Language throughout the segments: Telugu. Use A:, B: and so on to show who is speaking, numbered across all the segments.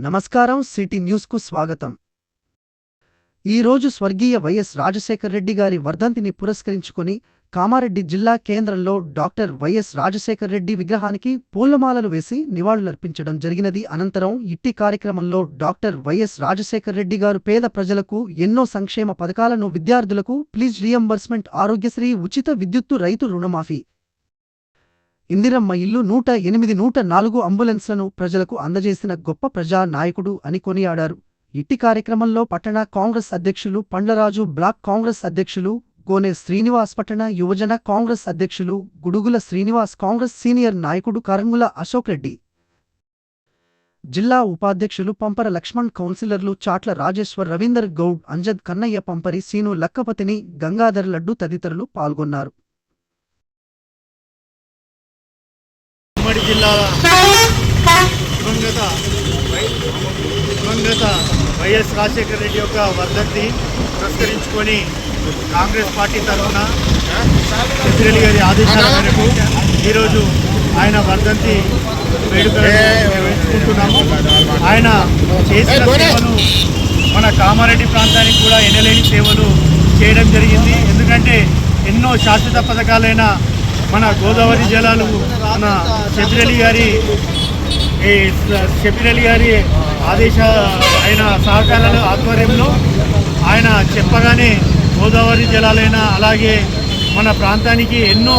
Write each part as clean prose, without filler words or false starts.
A: నమస్కారం. సిటీ న్యూస్కు స్వాగతం. ఈ రోజు స్వర్గీయ వైఎస్ రాజశేఖర రెడ్డి గారి వర్ధంతిని పురస్కరించుకొని కామారెడ్డి జిల్లా కేంద్రంలో డాక్టర్ వైఎస్ రాజశేఖర రెడ్డి విగ్రహానికి పూలమాలలు వేసి నివాళులర్పించడం జరిగినది. అనంతరం ఇట్టి కార్యక్రమంలో డాక్టర్ వైఎస్ రాజశేఖర రెడ్డి గారు పేద ప్రజలకు ఎన్నో సంక్షేమ పథకాలను, విద్యార్థులకు ప్లీజ్ రియంబర్స్మెంట్, ఆరోగ్యశ్రీ, ఉచిత విద్యుత్తు, రైతు రుణమాఫీ, ఇందిరమ్మ ఇల్లు, 108, 104 అంబులెన్స్లను ప్రజలకు అందజేసిన గొప్ప ప్రజా నాయకుడు అని కొనియాడారు. ఇట్టి కార్యక్రమంలో పట్టణ కాంగ్రెస్ అధ్యక్షులు పండ్లరాజు, బ్లాక్ కాంగ్రెస్ అధ్యక్షులు గోనె శ్రీనివాస్, పట్టణ యువజన కాంగ్రెస్ అధ్యక్షులు గుడుగుల శ్రీనివాస్, కాంగ్రెస్ సీనియర్ నాయకుడు కరంగుల అశోక్ రెడ్డి, జిల్లా ఉపాధ్యక్షులు పంపర లక్ష్మణ్, కౌన్సిలర్లు చాట్ల రాజేశ్వర్, రవీందర్ గౌడ్, అంజద్, కన్నయ్య, పంపరి సీను, లక్కపతిని, గంగాధర్, లడ్డు తదితరులు పాల్గొన్నారు.
B: జిల్లాల దివంగత వైఎస్ రాజశేఖర రెడ్డి యొక్క వర్ధంతి పురస్కరించుకొని కాంగ్రెస్ పార్టీ తరఫున పెద్దిరెడ్డి గారి ఆదేశాల మేరకు ఈరోజు ఆయన వర్ధంతి వేడుకలను నిర్వహించుకుంటున్నాము. ఆయన చేసిన సేవలు మన కామారెడ్డి ప్రాంతానికి కూడా ఎనలేని సేవలు చేయడం జరిగింది. ఎందుకంటే ఎన్నో శాశ్వత పథకాలైన మన గోదావరి జలాలు మన షబ్బీర్ అలీ గారి ఆదేశ ఆయన సహకారాల ఆధ్వర్యంలో ఆయన చెప్పగానే గోదావరి జలాలైన అలాగే మన ప్రాంతానికి ఎన్నో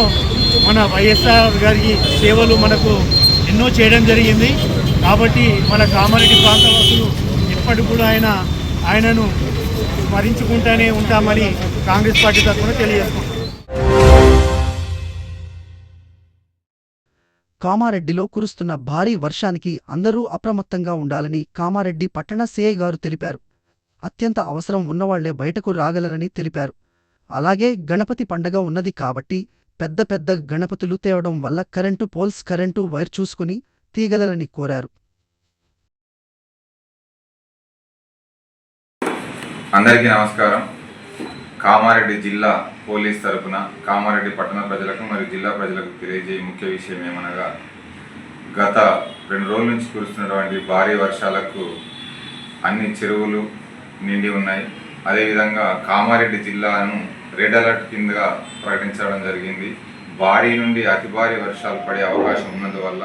B: మన వైఎస్ఆర్ గారి సేవలు మనకు ఎన్నో చేయడం జరిగింది. కాబట్టి మన కామారెడ్డి ప్రాంతవాసులు ఎప్పటికి కూడా ఆయనను స్మరించుకుంటూనే ఉంటామని కాంగ్రెస్ పార్టీ తరఫున తెలియజేసుకుంటాం.
A: కామారెడ్డిలో కురుస్తున్న భారీ వర్షానికి అందరూ అప్రమత్తంగా ఉండాలని కామారెడ్డి పట్టణ సిఐ గారు తెలిపారు. అత్యంత అవసరం ఉన్నవాళ్లే బయటకు రాగలరని తెలిపారు. అలాగే గణపతి పండగ ఉన్నది కాబట్టి పెద్ద పెద్ద గణపతులు తేవడం వల్ల కరెంటు పోల్స్, కరెంటు వైర్ చూసుకుని తీగలరని కోరారు.
C: అందరికీ నమస్కారం. కామారెడ్డి జిల్లా పోలీస్ తరఫున కామారెడ్డి పట్టణ ప్రజలకు మరియు జిల్లా ప్రజలకు తెలియజేయ ముఖ్య విషయం ఏమనగా, గత 2 రోజుల నుంచి కురుస్తున్నటువంటి భారీ వర్షాలకు అన్ని చెరువులు నిండి ఉన్నాయి. అదేవిధంగా కామారెడ్డి జిల్లాను రెడ్ అలర్ట్ కిందగా ప్రకటించడం జరిగింది. భారీ నుండి అతి భారీ వర్షాలు పడే అవకాశం ఉన్నందువల్ల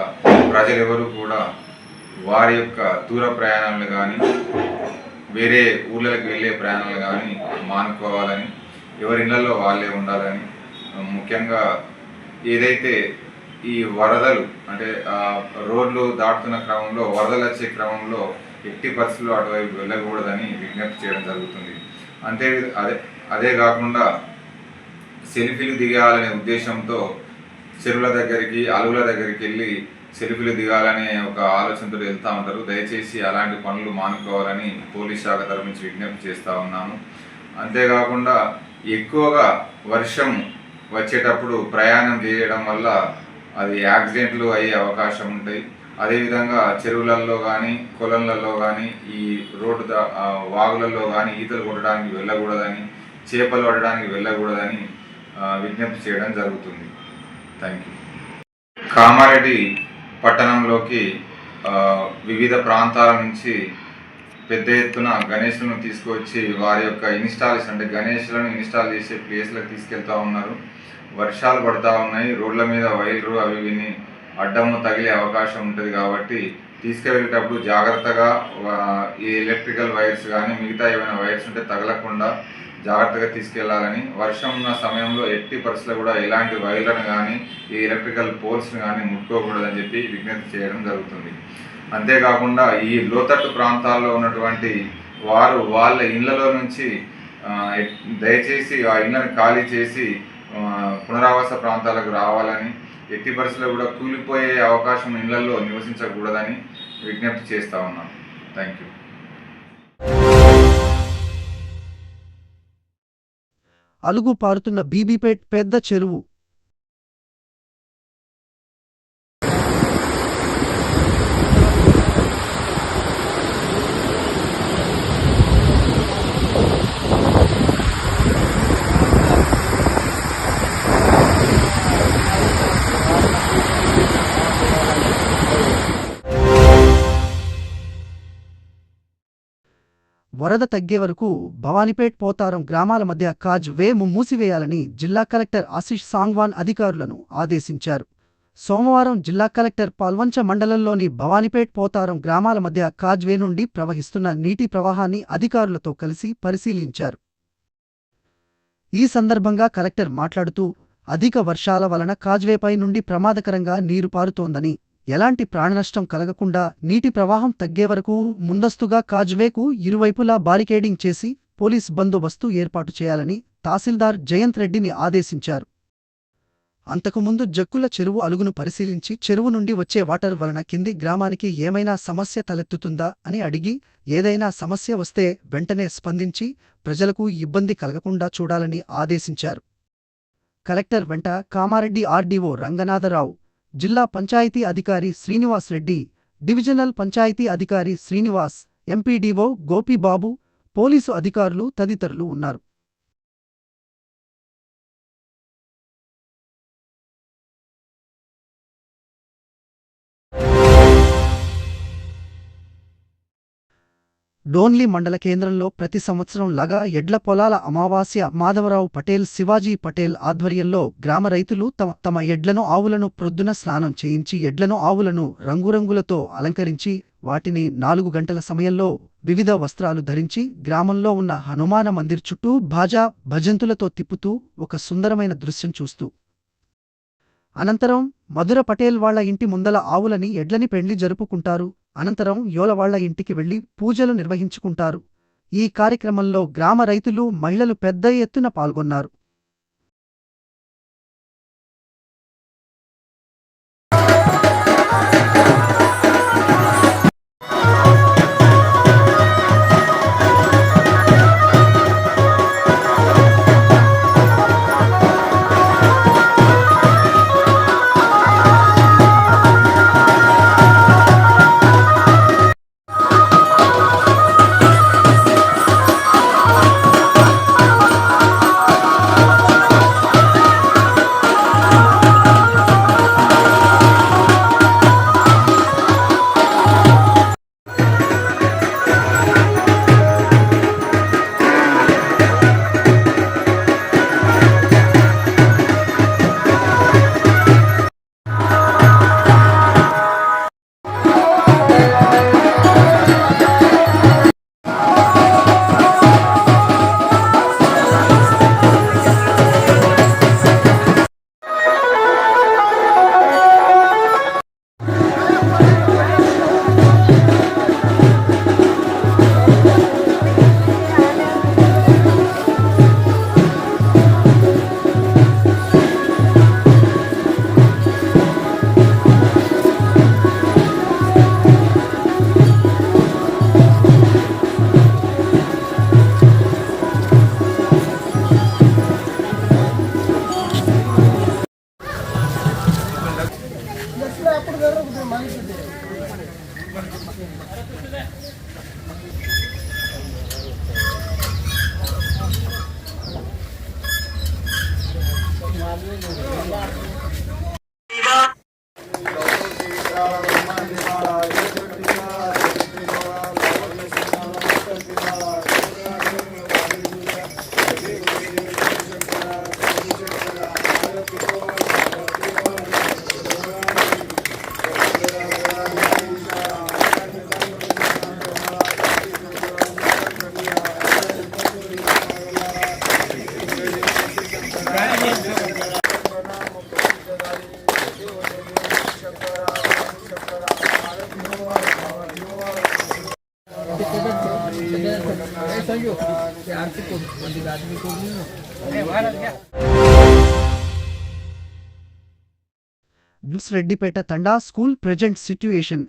C: ప్రజలెవరూ కూడా వారి యొక్క దూర ప్రయాణాలు కానీ వేరే ఊళ్ళకి వెళ్ళే ప్రయాణాలు కానీ మానుకోవాలని, ఎవరి ఇళ్లలో వాళ్ళే ఉండాలని, ముఖ్యంగా ఏదైతే ఈ వరదలు అంటే రోడ్లు దాటుతున్న క్రమంలో వరదలు వచ్చే క్రమంలో ఎట్టి పరిస్థితుల్లో అటువైపు వెళ్ళకూడదని విజ్ఞప్తి చేయడం జరుగుతుంది. అదే కాకుండా సెల్ఫీలు దిగాలనే ఉద్దేశంతో చెరువుల దగ్గరికి, అలువుల దగ్గరికి వెళ్ళి సెల్ఫీలు దిగాలనే ఒక ఆలోచనతో వెళ్తూ ఉంటారు. దయచేసి అలాంటి పనులు మానుకోవాలని పోలీస్ శాఖ తరఫు నుంచి విజ్ఞప్తి చేస్తూ ఉన్నాము. అంతేకాకుండా ఎక్కువగా వర్షం వచ్చేటప్పుడు ప్రయాణం చేయడం వల్ల అది యాక్సిడెంట్లు అయ్యే అవకాశం ఉంటాయి. అదేవిధంగా చెరువులలో కానీ కొలంలలో కానీ ఈ రోడ్డు వాగులలో కానీ ఈతలు కొట్టడానికి వెళ్ళకూడదని, చేపలు పట్టడానికి వెళ్ళకూడదని విజ్ఞప్తి చేయడం జరుగుతుంది. Thank you. కామారెడ్డి పట్టణంలోకి వివిధ ప్రాంతాల నుంచి పెద్ద ఎత్తున గణేష్లను తీసుకువచ్చి వారి యొక్క ఇన్స్టాలేషన్ అంటే గణేష్లను ఇన్స్టాల్ చేసే ప్లేస్లకు తీసుకెళ్తూ ఉన్నారు. వర్షాలు పడుతూ ఉన్నాయి, రోడ్ల మీద వైర్లు అవి విని అడ్డము తగిలే అవకాశం ఉంటుంది. కాబట్టి తీసుకువెళ్ళేటప్పుడు జాగ్రత్తగా ఈ ఎలక్ట్రికల్ వైర్స్ కానీ మిగతా ఏమైనా వైర్స్ ఉంటే తగలకుండా జాగ్రత్తగా తీసుకెళ్లాలని, వర్షం ఉన్న సమయంలో ఎట్టి పరిస్థితుల్లో కూడా ఎలాంటి వైర్లను కానీ ఈ ఎలక్ట్రికల్ పోల్స్ని కానీ ముట్టుకోకూడదని చెప్పి విజ్ఞప్తి చేయడం జరుగుతుంది. అంతేకాకుండా ఈ లోతట్టు ప్రాంతాల్లో ఉన్నటువంటి వారు వాళ్ళ ఇళ్లలో నుంచి దయచేసి ఆ ఇళ్లను ఖాళీ చేసి పునరావాస ప్రాంతాలకు రావాలని, ఎట్టి పరిస్థితుల్లో కూడా కూలిపోయే అవకాశం ఇళ్లలో నివసించకూడదని విజ్ఞప్తి చేస్తూ ఉన్నాం. Thank you.
A: అలుగు పారుతున్న బీబీపేట్ పెద్ద చెరువు. వరద తగ్గే వరకు భవానీపేట్ పోతారం గ్రామాల మధ్య కాజ్ వే మూసివేయాలని జిల్లా కలెక్టర్ ఆశిష్ సాంగ్వాన్ అధికారులను ఆదేశించారు. సోమవారం జిల్లా కలెక్టర్ పాల్వంచ మండలంలోని భవానీపేట్ పోతారం గ్రామాల మధ్య కాజ్ వే నుండి ప్రవహిస్తున్న నీటి ప్రవాహాన్ని అధికారులతో కలిసి పరిశీలించారు. ఈ సందర్భంగా కలెక్టర్ మాట్లాడుతూ, అధిక వర్షాల వలన కాజ్వేపై నుండి ప్రమాదకరంగా నీరు పారుతోందని, ఎలాంటి ప్రాణనష్టం కలగకుండా నీటి ప్రవాహం తగ్గే వరకు ముందస్తుగా కాజ్వేకు ఇరువైపులా బారికేడింగ్ చేసి పోలీస్ బందోబస్తు ఏర్పాటు చేయాలని తహసీల్దార్ జయంత్ రెడ్డిని ఆదేశించారు. అంతకుముందు జక్కుల చెరువు అలుగును పరిశీలించి చెరువు నుండి వచ్చే వాటర్ వలన కింది గ్రామానికి ఏమైనా సమస్య తలెత్తుతుందా అని అడిగి, ఏదైనా సమస్య వస్తే వెంటనే స్పందించి ప్రజలకు ఇబ్బంది కలగకుండా చూడాలని ఆదేశించారు. కలెక్టర్ వెంట కామారెడ్డి ఆర్డీఓ రంగనాథరావు, జిల్లా పంచాయతీ అధికారి శ్రీనివాస్ రెడ్డి, డివిజనల్ పంచాయతీ అధికారి శ్రీనివాస్, ఎంపీడీఓ గోపీబాబు, పోలీసు అధికారులు తదితరులు ఉన్నారు. డోన్లీ మండల కేంద్రంలో ప్రతి సంవత్సరం లాగా ఎడ్ల పొలాల అమావాస్య మాధవరావు పటేల్, శివాజీ పటేల్ ఆధ్వర్యంలో గ్రామ రైతులు తమ ఎడ్లను ఆవులను ప్రొద్దున స్నానం చేయించి ఎడ్లను ఆవులను రంగురంగులతో అలంకరించి వాటిని 4 గంటల సమయంలో వివిధ వస్త్రాలు ధరించి గ్రామంలో ఉన్న హనుమాన మందిర్ చుట్టూ భాజా భజంతులతో తిప్పుతూ ఒక సుందరమైన దృశ్యం చూస్తూ అనంతరం మధుర పటేల్ వాళ్ల ఇంటి ముందల ఆవులని ఎడ్లని పెండ్లి జరుపుకుంటారు. అనంతరం యోల వాళ్ల ఇంటికి వెళ్లి పూజలు నిర్వహించుకుంటారు. ఈ కార్యక్రమంలో గ్రామ రైతులు, మహిళలు పెద్ద ఎత్తున పాల్గొన్నారు. రెడ్డిపేట తండా స్కూల్ ప్రెజెంట్ సిట్యుయేషన్.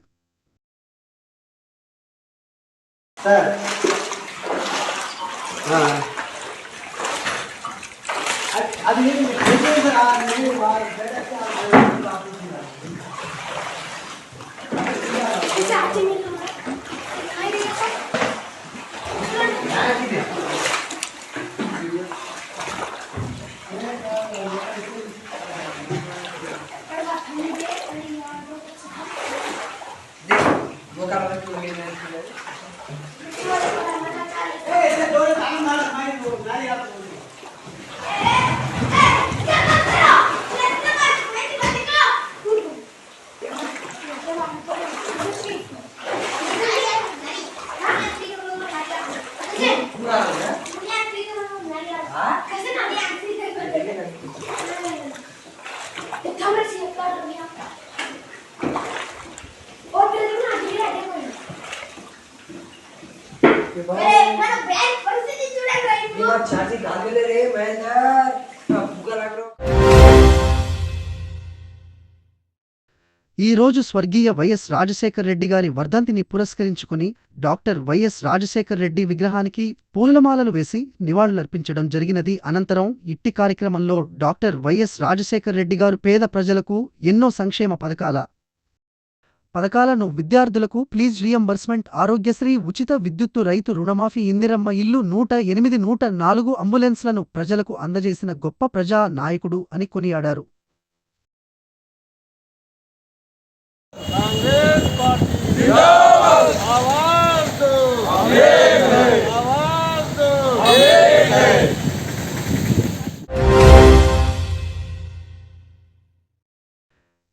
A: ఈ రోజు స్వర్గీయ వైఎస్ రాజశేఖర్ రెడ్డి గారి వర్ధంతిని పురస్కరించుకుని డాక్టర్ వైఎస్ రాజశేఖర్ రెడ్డి విగ్రహానికి పూలమాలలు వేసి నివాళులర్పించడం జరిగినది. అనంతరం ఇట్టి కార్యక్రమంలో డాక్టర్ వైఎస్ రాజశేఖర్ రెడ్డి గారు పేద ప్రజలకు ఎన్నో సంక్షేమ పథకాలను, విద్యార్థులకు ప్లీజ్ రియంబర్స్మెంట్, ఆరోగ్యశ్రీ, ఉచిత విద్యుత్తు, రైతు రుణమాఫీ, ఇందిరమ్మ ఇల్లు, 108, 104 అంబులెన్స్లను ప్రజలకు అందజేసిన గొప్ప ప్రజా నాయకుడు అని కొనియాడారు.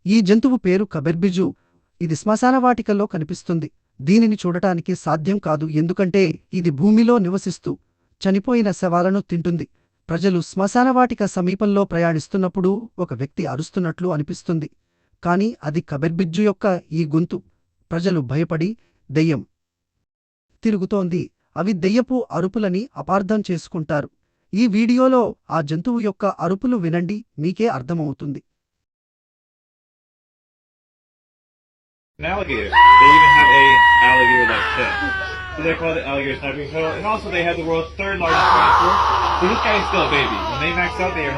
A: ఈ జంతువు పేరు కబెర్బిజు. ఇది శ్మశానవాటికల్లో కనిపిస్తుంది. దీనిని చూడటానికి సాధ్యం కాదు, ఎందుకంటే ఇది భూమిలో నివసిస్తూ చనిపోయిన శవాలను తింటుంది. ప్రజలు శ్మశానవాటిక సమీపంలో ప్రయాణిస్తున్నప్పుడు ఒక వ్యక్తి అరుస్తున్నట్లు అనిపిస్తుంది, కాని అది కబెర్బిజ్జు యొక్క ఈ గొంతు. ప్రజలు భయపడి దెయ్యం తిరుగుతోంది, అవి దెయ్యపు అరుపులని అపార్థం చేసుకుంటారు. ఈ వీడియోలో ఆ జంతువు యొక్క అరుపులు వినండి, మీకే అర్థమవుతుంది.
D: An alligator. They even have a alligator-like tail. So they call it alligator snapping turtle. And also they have the world's third largest dinosaur. So this guy is still a baby. When they max out, they're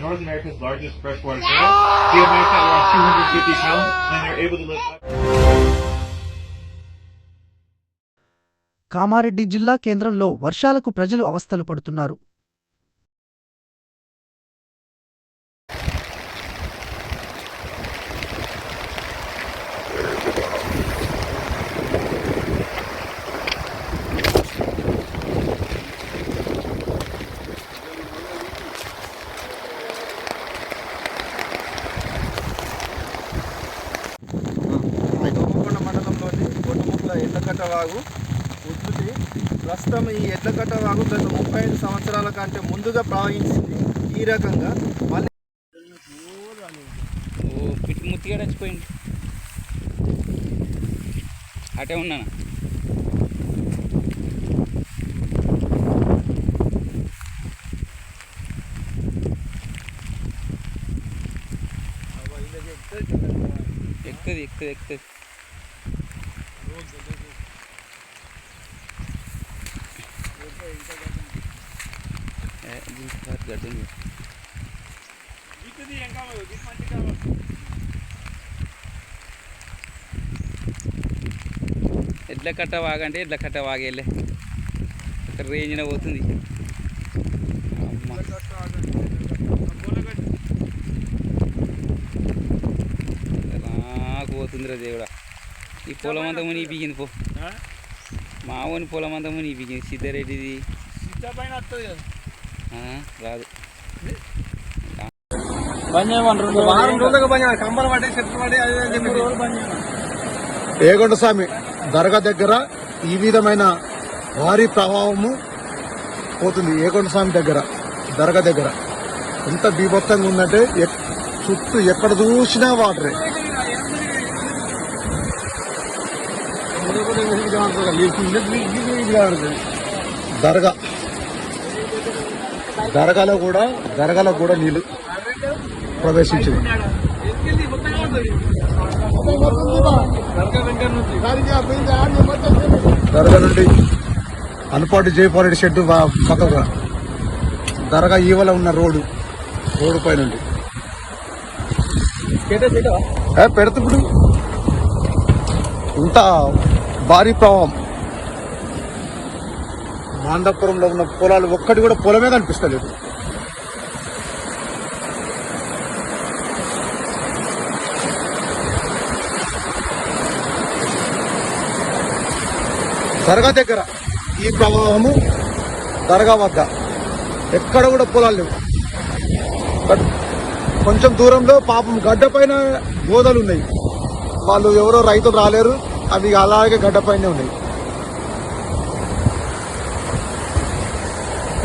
D: North America's largest freshwater turtle. They have maxed out around 250 pounds, and they're able to live.
A: Kamareddy జిల్లా కేంద్రంలో వర్షాలకు ప్రజలు అవస్థలు పడుతున్నారు.
E: మండలంలోని గొడ్డుముట్ల ఎడ్లకట్ట వాగు ఉధృతి ప్రస్తుతం ఈ ఎడ్లకట్ట వాగు గత 35 సంవత్సరాల కంటే ముందుగా ప్రవహించింది. ఈ రకంగా మళ్ళీ
F: ముత్తిగా చచ్చిపోయింది. అటే ఉన్నాను. ఎక్కుతుంది ఎడ్ల కట్ట వాగంటే ఎడ్ల కట్ట వాగేలే అక్కడ రేంజ్న పోతుంది. నాకు పోతుందిరా దేవుడా. ఈ పొలం అంతా ముని పీకింది పో, మావోని పొలం అంతా ముని పీకింది. సిద్ధారెడ్డిది రాదు.
G: ఏగొండ స్వామి దర్గా దగ్గర ఈ విధమైన భారీ ప్రభావము పోతుంది. ఏగొండ స్వామి దగ్గర దర్గా దగ్గర ఎంత బీభత్సంగా ఉందంటే చుట్టూ ఎక్కడ చూసినా వాటరే. దర్గాలో కూడా నీళ్లు ప్రవేశించింది. దర్గా నుండి అనుపాటి జయపారెడ్డి షెడ్డు పక్కగా దర్గా ఈవల ఉన్న రోడ్డు పై నుండి పెడుతుప్పుడు ఇంత భారీ ప్రవాహం. మాండపురంలో ఉన్న పొలాలు ఒక్కటి కూడా పొలమే కనిపిస్తలేదు. దర్గా దగ్గర ఈ ప్రవాహము దర్గా వద్ద ఎక్కడ కూడా పొలాలు లేవు. కొంచెం దూరంలో పాపం గడ్డ పైన గోదలు ఉన్నాయి. వాళ్ళు ఎవరో రైతులు రాలేరు, అవి అలాగే గడ్డపైనే ఉన్నాయి.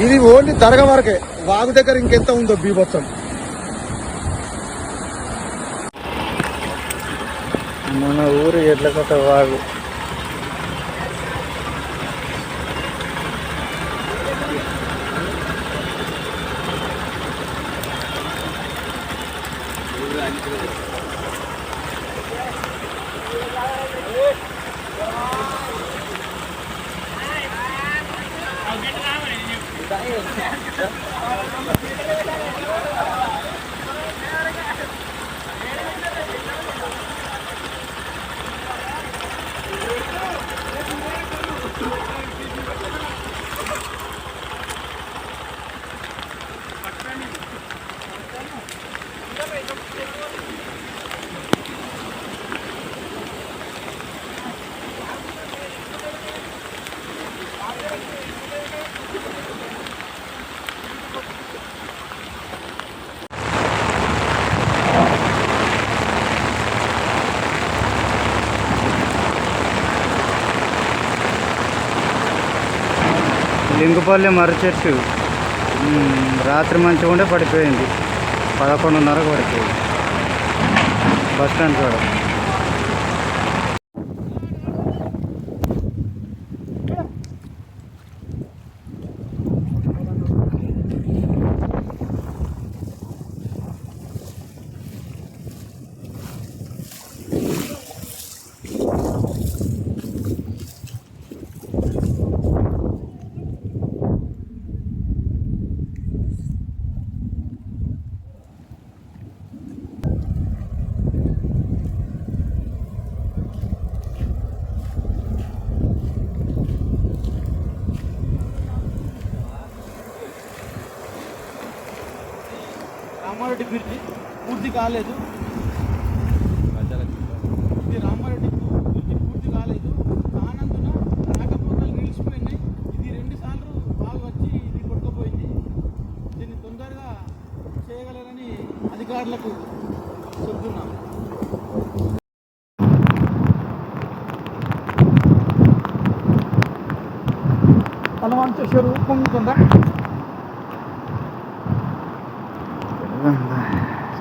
G: ఇది ఓన్లీ దర్గా వరకే. వాగు దగ్గర ఇంకెంత ఉందో బీభత్సం.
E: మన ఊరు ఎడ్లకట్ట వాగు. లింగుపల్లి మర్రి చెట్టు రాత్రి మంచిగా ఉండే పడిపోయింది. 11:30కు పడిపోయింది బస్ స్టాండ్ కూడా. రామారెడ్డి బ్రిడ్జి పూర్తి కాలేదు. ఇది రామారెడ్డి బ్రిడ్జి పూర్తి కాలేదు. కానందున రాకపోకలు నిలిచిపోయినాయి. ఇది 2 సార్లు బాగా వచ్చి ఇది కొట్టుకుపోయింది. దీన్ని తొందరగా చేయగలరని అధికారులకు చెప్తున్నాం. హనుమంత చెరువు పొంగుతుందా?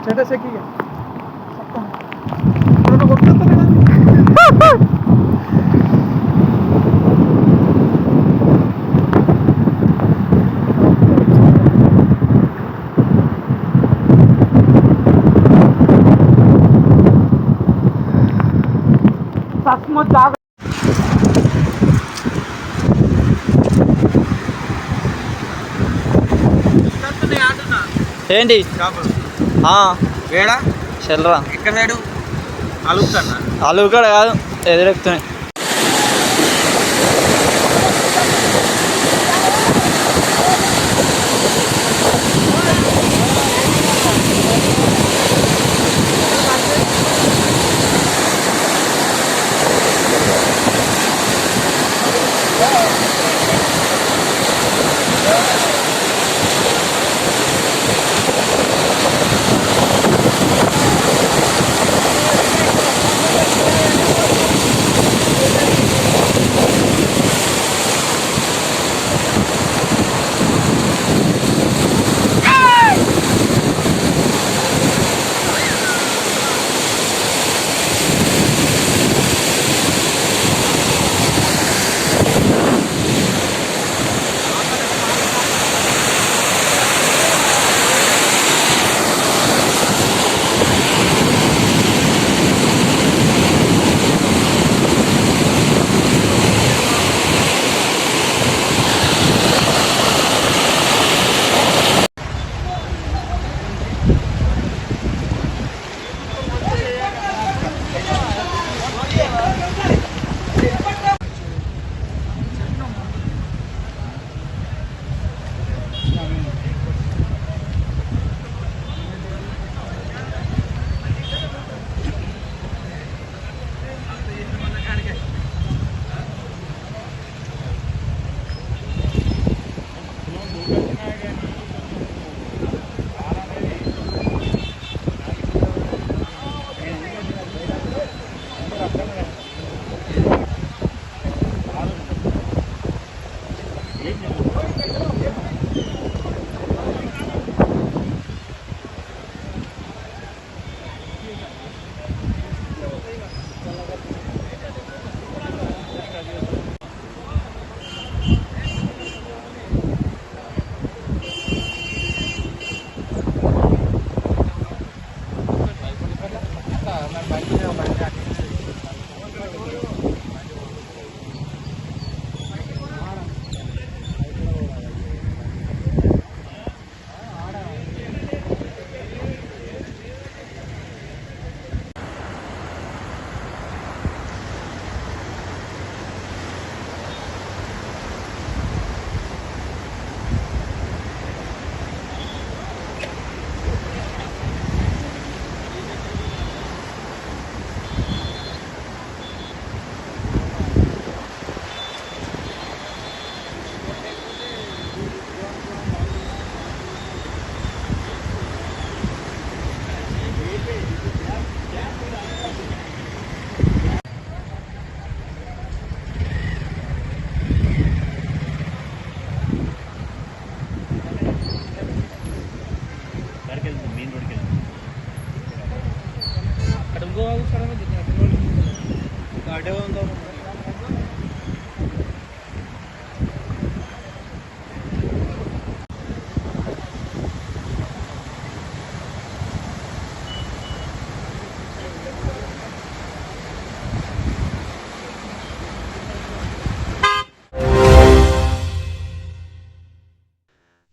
E: స్టేటస్ ఎక్కి
F: ఏంటి
E: వేడా
F: చెల్లరా
E: ఎక్కడ సైడు అలుగుతానా?
F: అలుగుకాడ కాదు, ఎదురెక్కుతున్నాయి.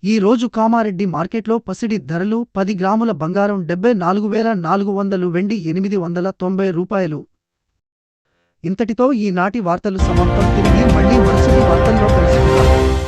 A: ఈ రోజు కామారెడ్డి మార్కెట్లో పసిడి ధరలు 10 గ్రాముల బంగారం 74,400, వెండి 890 రూపాయలు. ఇంతటితో ఈనాటి వార్తలు సమాప్తం. తిరిగి మళ్ళీ మరుసటి వార్తల్లో కలుసుకుందాం.